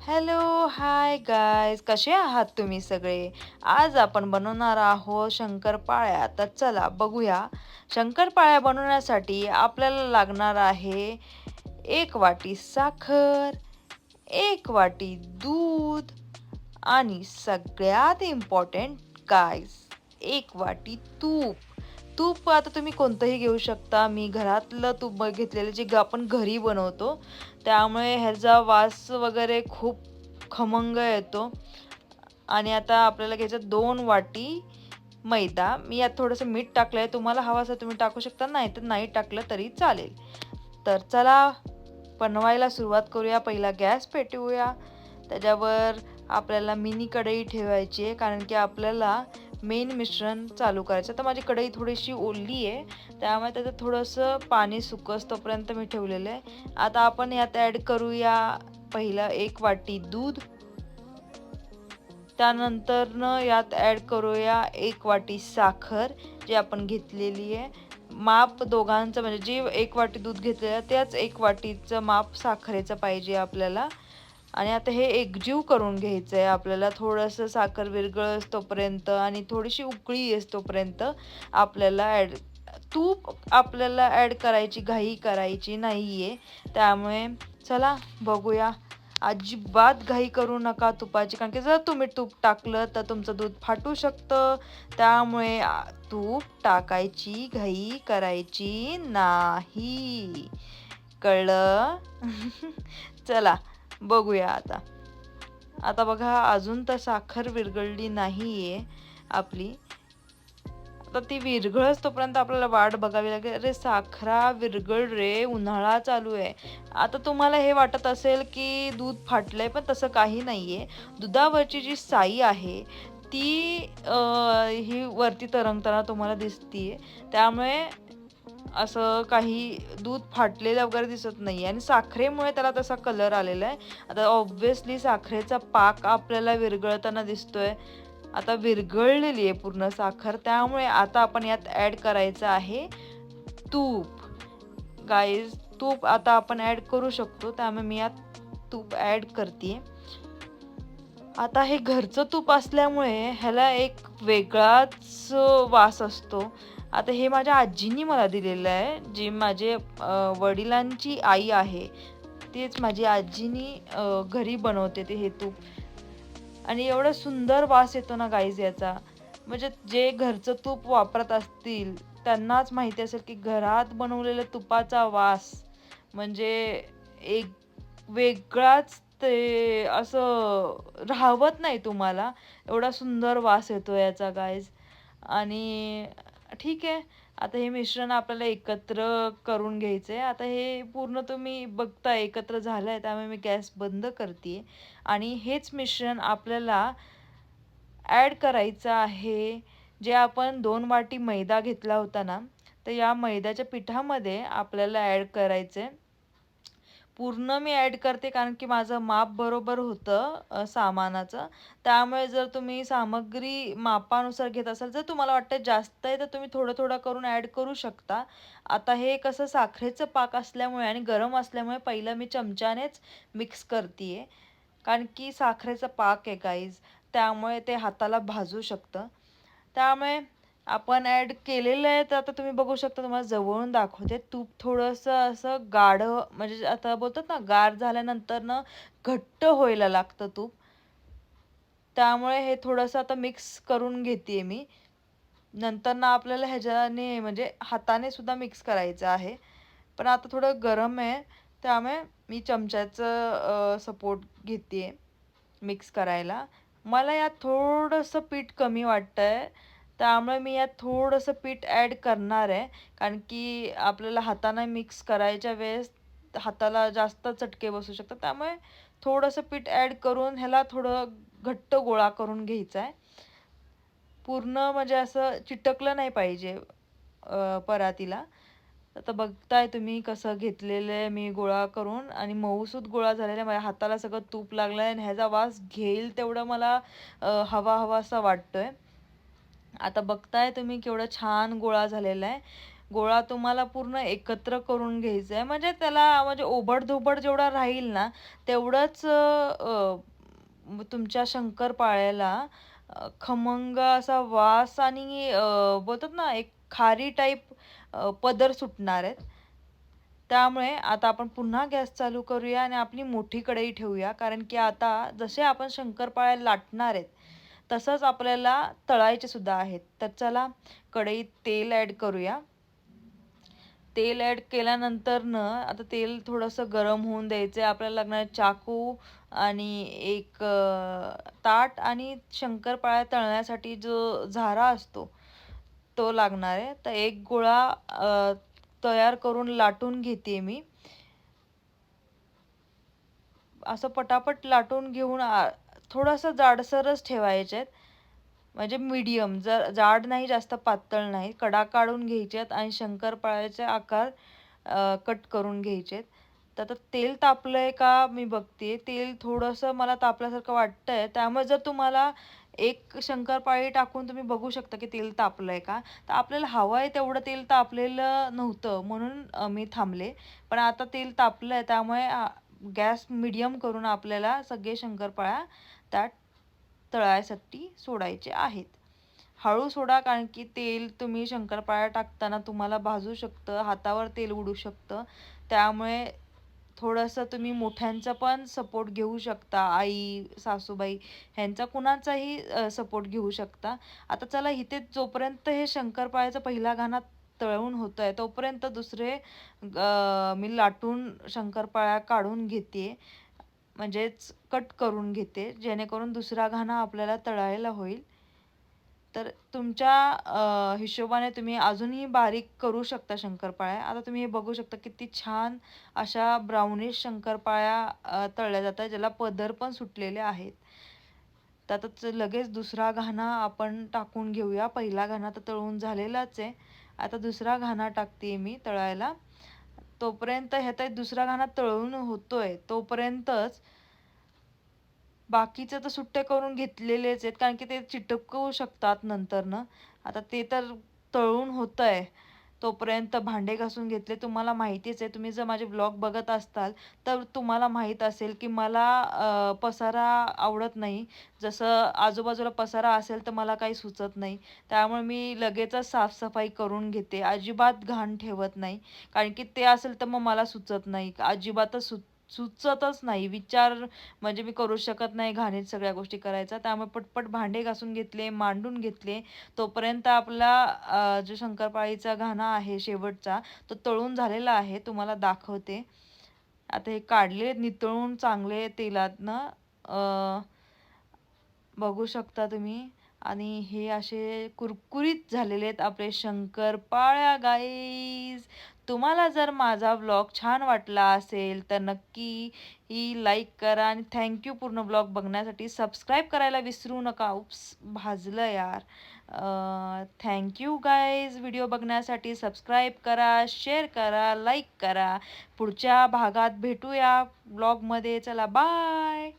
Hello, hi guys. कसे आहात तुम्ही सगळे? आज आपण बनवणार आहोत शंकरपाळ्या. तर चला बघूया. शंकरपाळ्या बनवण्यासाठी आपल्याला लागणार आहे 1 वाटी साखर, 1 वाटी दूध आणि सगळ्यात इम्पॉर्टंट गाईज 1 वाटी तूप. तूप आता तुम्ही कोणतंही घेऊ शकता. मी घरातलं तूप घेतलेलं जे आपण घरी बनवतो. त्यामुळे ह्याचा वास वगैरे खूप खमंग येतो. आणि आता आपल्याला घ्यायचं 2 वाटी मैदा. मी यात थोडंसं मीठ टाकलंय. तुम्हाला हवं असेल तुम्ही टाकू शकता, नाही तर नाही टाकलं तरी चालेल. तर चला बनवायला सुरुवात करूया. पहिला गॅस पेटवूया. त्याच्यावर आपल्याला मिनी कढई ठेवायची आहे, कारण की आपल्याला मेन मिश्रण चालू करायचं. तर माझी कढई थोडीशी ओली आहे, त्यामुळे त्याचं थोडंसं पाणी सुकस तोपर्यंत मी ठेवलेलं आहे. आता आपण यात ॲड करूया पहिलं 1 वाटी दूध. त्यानंतरनं यात ॲड करूया 1 वाटी साखर जी आपण घेतलेली आहे. माप दोघांचं म्हणजे जी 1 वाटी दूध घेतलेलं त्याच 1 वाटीचं माप साखरेचं पाहिजे आपल्याला. आणि आता हे एकजीव करून घ्यायचं आहे आपल्याला. थोडंसं साखर विरघळस तोपर्यंत आणि थोडीशी उकळी येस तोपर्यंत आपल्याला तूप आपल्याला ॲड करायची घाई करायची नाही आहे. त्यामुळे चला बघूया. अजिबात घाई करू नका तुपाची, कारण की जर तुम्ही तूप टाकलं तर तुमचं दूध फाटू शकतं. त्यामुळे तूप टाकायची घाई करायची नाही. कळलं? चला बघूया आता. आता बघा अजून तर साखर विरघळली नाहीये आपली. आता ती विरघळच तोपर्यंत आपल्याला वाट बघावी लागेल. अरे साखरा विरघळ रे, उन्हाळा चालू आहे. आता तुम्हाला हे वाटत असेल की दूध फाटलंय, पण तसं काही नाहीये. दुधावरची जी साई आहे ती ही वरती तरंगताना तुम्हाला दिसतीये. त्यामुळे असं काही दूध फाटलेलं वगैरे दिसत नाहीये आणि साखरेमुळे त्याला तसा कलर आलेला आहे. आता ऑब्व्हियसली साखरेचा पाक आपल्याला विरघळताना दिसतोय. आता विरघळलेली आहे पूर्ण साखर. त्यामुळे आता आपण यात ॲड करायचं आहे तूप. गाईज तूप आता आपण ॲड करू शकतो, त्यामुळे मी यात तूप ॲड करते. आता हे घरचं तूप असल्यामुळे ह्याला एक वेगळाच वास असतो. आता हे माझ्या आजींनी मला दिलेलं आहे, जी माझे वडिलांची आई आहे. तेच माझी आजीनी घरी बनवते ते हे तूप. आणि एवढं सुंदर वास येतो ना गाईज याचा. म्हणजे जे घरचं तूप वापरत असतील त्यांनाच माहिती असेल की घरात बनवलेल्या तुपाचा वास म्हणजे एक वेगळाच, ते असं राहवत नाही तुम्हाला. एवढा सुंदर वास येतो याचा गाईज. आणि ठीक आहे, आता हे मिश्रण आपल्याला एकत्र करून घ्यायचं आहे. आता हे पूर्ण तुम्ही बघता एकत्र झालं आहे, त्यामुळे मी गॅस बंद करते आणि हेच मिश्रण आपल्याला ॲड करायचं आहे. जे आपण 2 वाटी मैदा घेतला होता ना, तर या मैद्याच्या पिठामध्ये आपल्याला ॲड करायचं आहे. पूर्ण मी ॲड करते, कारण की माझं माप बरोबर होतं सामानाचं. त्यामुळे जर तुम्ही सामग्री मापानुसार घेत असाल, जर तुम्हाला वाटतं जास्त आहे, तर तुम्ही थोडं-थोडं करून ॲड करू शकता. आता हे कसं साखरेचं पाक असल्यामुळे आणि गरम असल्यामुळे पहिलं मी चमच्यानेच मिक्स करते कारण की साखरेचा पाक आहे गाईज. त्यामुळे ते हाताला भाजू शकतं. त्यामुळे आपण ॲड केलेलं आहे, तर आता तुम्ही बघू शकता. तुम्हाला जवळून दाखवते. तूप थोडंसं असं गाढं म्हणजे आता बोलतात ना, गार झाल्यानंतरनं घट्ट व्हायला लागतं तूप. त्यामुळे हे थोडंसं आता मिक्स करून घेते मी. नंतर ना आपल्याला ह्याच्याने म्हणजे हाताने सुद्धा मिक्स करायचं आहे. पण आता थोडं गरम आहे, त्यामुळे मी चमच्याचं सपोर्ट घेते मिक्स करायला. मला यात थोडंसं पीठ कमी वाटतंय, त्यामुळे मी यात थोडंसं पीठ ॲड करणार आहे. कारण की आपल्याला हाताने मिक्स करायच्या वेळेस हाताला जास्त चटके बसू शकतात. त्यामुळे थोडंसं पीठ ॲड करून ह्याला थोडं घट्ट गोळा करून घ्यायचा आहे. पूर्ण म्हणजे असं चिटकलं नाही पाहिजे परातीला. आता बघताय तुम्ही कसं घेतलेलं आहे मी गोळा करून आणि मऊसूत गोळा झालेला आहे. माझ्या हाताला सगळं तूप लागलं आहे आणि ह्याचा वास घेईल तेवढं मला हवा हवासा वाटतोय. आता बघताय तुम्ही केवढा छान गोळा झालेला आहे. गोळा तुम्हाला पूर्ण एकत्र करून घ्यायचा आहे. म्हणजे त्याला म्हणजे ओबड-धोबड जेवढा राहील ना, तेवढंच तुमच्या शंकरपाळ्याला खमंग असा वास आणि बोलतात ना, एक खारी टाईप पदर सुटणार आहेत. त्यामुळे आता आपण पुन्हा गॅस चालू करूया आणि आपली मोठी कढई ठेवूया. कारण की आता जसे आपण शंकरपाळ्या लाटणार आहेत, तसंच आपल्याला तळायचे सुद्धा आहेत. तर चला कढईत तेल ॲड करूया. तेल ॲड केल्यानंतरनं आता तेल थोडंसं गरम होऊन द्यायचं आहे. आपल्याला लागणार चाकू आणि एक ताट आणि शंकरपाळ्या तळण्यासाठी जो झारा असतो, तो लागणार आहे. तर एक गोळा तयार करून लाटून घेते मी. असं पटापट लाटून घेऊन थोडंसं जाडसरच ठेवायचे आहेत. म्हणजे मीडियम, जर जाड नाही जास्त पातळ नाही. कडा काढून घ्यायच्यात आणि शंकरपाळ्याचे आकार कट करून घ्यायचेत. तर आता तेल तापलंय का मी बघते. तेल थोडंसं मला तापल्यासारखं वाटतंय. त्यामुळे जर तुम्हाला एक शंकरपाळी टाकून तुम्ही बघू शकता की तेल तापलंय का? तर आपल्याला हवं आहे तेवढं तेल तापलेलं नव्हतं म्हणून मी थांबले. पण आता तेल तापलंय त्यामुळे गॅस मीडियम करून आपल्याला सगळे शंकरपाळ्या त्यात तळायसाठी सोडायचे आहेत. हळू सोडा कारण की तेल तुम्ही शंकरपाळ्या टाकताना तुम्हाला भाजू शकतं, हातावर तेल उडू शकतं. त्यामुळे थोडंसं तुम्ही मोठ्यांचा पण सपोर्ट घेऊ शकता. आई, सासूबाई ह्यांचा कुणाचाही सपोर्ट घेऊ शकता. आता चला इथे जोपर्यंत हे शंकरपाळ्याचा पहिला घाना तळून होतोय, तोपर्यंत दुसरे मी लाटून शंकरपाळ्या काढून घेते. म्हणजेच कट करून घेते, जेणेकरून दुसरा घाना आपल्याला तळायला होईल. तर तुमच्या हिशोबाने तुम्ही अजूनही बारीक करू शकता शंकरपाळ्या. आता तुम्ही हे बघू शकता किती छान अशा ब्राउनिश शंकरपाळ्या तळल्या जातात, ज्याला पदर पण सुटलेले आहेत. तर आता लगेच दुसरा घाना आपण टाकून घेऊया. पहिला घाना तर तळून झालेलाच आहे. आता दुसरा घाना टाकते मी तळायला. तोपर्यंत ह्यात दुसरा घाना तळून होतोय, तोपर्यंतच बाकीचे तर सुट्टे करून घेतलेलेच आहेत कारण की ते चिटकू शकतात नंतरनं. आता ते तर तळून होतंय, तोपर्यंत भांडे घासून घेतले. तुम्हाला माहितीच आहे, तुम्ही जर माझे ब्लॉग बघत असताल, तर तुम्हाला माहीत असेल की मला पसारा आवडत नाही. जसं आजूबाजूला पसारा असेल तर मला काही सुचत नाही. त्यामुळे मी लगेचच साफसफाई करून घेते. अजिबात घाण ठेवत नाही. कारण की ते असेल तर मग मला सुचत नाही. अजिबातच सुचतच नाही. विचार म्हणजे मी करू शकत नाही घाणीत सगळ्या गोष्टी करायचा. त्यामुळे पटपट भांडे घासून घेतले, मांडून घेतले. तोपर्यंत आपला जो शंकरपाळीचा घाना आहे शेवटचा, तो तळून झालेला आहे. तुम्हाला दाखवते. आता हे काढले नितळून चांगले तेलातनं. बघू शकता तुम्ही आणि हे असे कुरकुरीत झालेले आहेत आपले शंकरपाळ्या गाईज. तुम्हाला जर माझा व्लॉग छान वाटला असेल तर नक्की ही लाईक करा आणि थँक्यू पूर्ण व्लॉग बघण्यासाठी. सबस्क्राईब करायला विसरू नका. उप्स, भाजलं यार. थँक्यू गाईज व्हिडिओ बघण्यासाठी. सबस्क्राईब करा, शेअर करा, लाईक करा. पुढच्या भागात भेटूया व्लॉगमध्ये. चला बाय.